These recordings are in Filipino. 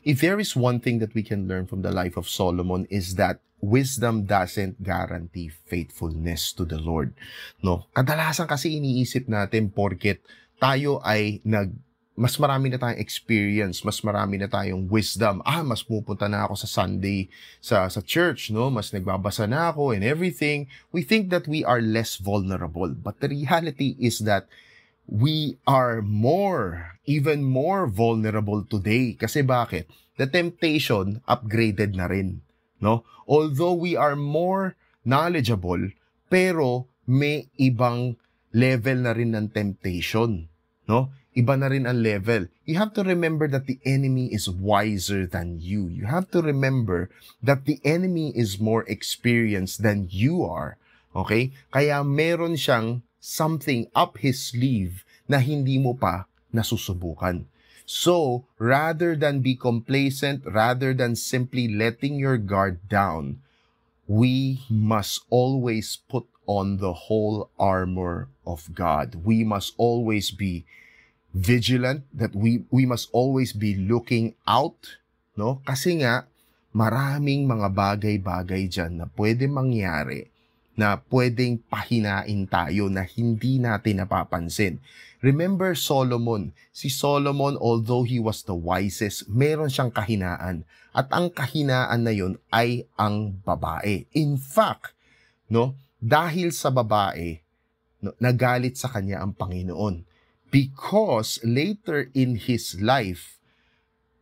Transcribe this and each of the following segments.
if there is one thing that we can learn from the life of Solomon is that wisdom doesn't guarantee faithfulness to the Lord. No? Kadalasan kasi iniisip natin porket tayo ay mas marami na tayong experience, mas marami na tayong wisdom. Mas pupunta na ako sa Sunday sa church, no? Mas nagbabasa na ako and everything. We think that we are less vulnerable. But the reality is that we are even more vulnerable today. Kasi bakit? The temptation upgraded na rin, no? Although we are more knowledgeable, pero may ibang level na rin ng temptation, no? Iba na rin ang level. You have to remember that the enemy is wiser than you. You have to remember that the enemy is more experienced than you are. Okay? Kaya meron siyang something up his sleeve na hindi mo pa nasusubukan. So, rather than be complacent, rather than simply letting your guard down, we must always put on the whole armor of God. We must always be vigilant, that we must always be looking out, no? Kasi nga, maraming mga bagay-bagay dyan na pwede mangyari, na pwedeng pahinain tayo na hindi natin napapansin. Remember Solomon. Si Solomon, although he was the wisest, meron siyang kahinaan. At ang kahinaan na yun ay ang babae. In fact, no, dahil sa babae, no, nagalit sa kanya ang Panginoon. Because later in his life,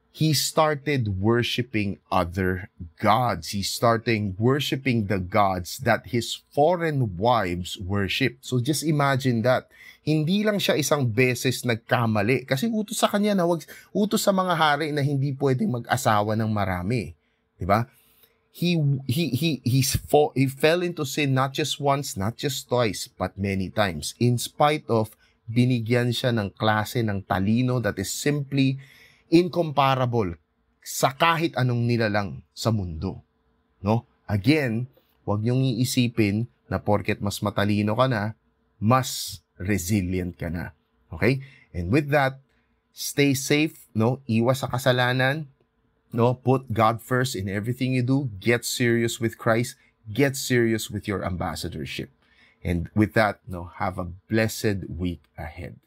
he started worshiping other gods. He started worshiping the gods that his foreign wives worship. So just imagine that. Hindi lang siya isang beses nagkamali. Kasi utos sa kanya na utos sa mga hari na hindi pwedeng mag-asawa ng marami. Diba? He fell into sin not just once, not just twice, but many times. In spite of binigyan siya ng klase ng talino that is simply incomparable sa kahit anong nilalang sa mundo. No? Again, huwag niyong iisipin na porket mas matalino ka na, mas resilient ka na. Okay? And with that, stay safe, no? Iwas sa kasalanan, no? Put God first in everything you do. Get serious with Christ. Get serious with your ambassadorship. And with that, no, have a blessed week ahead.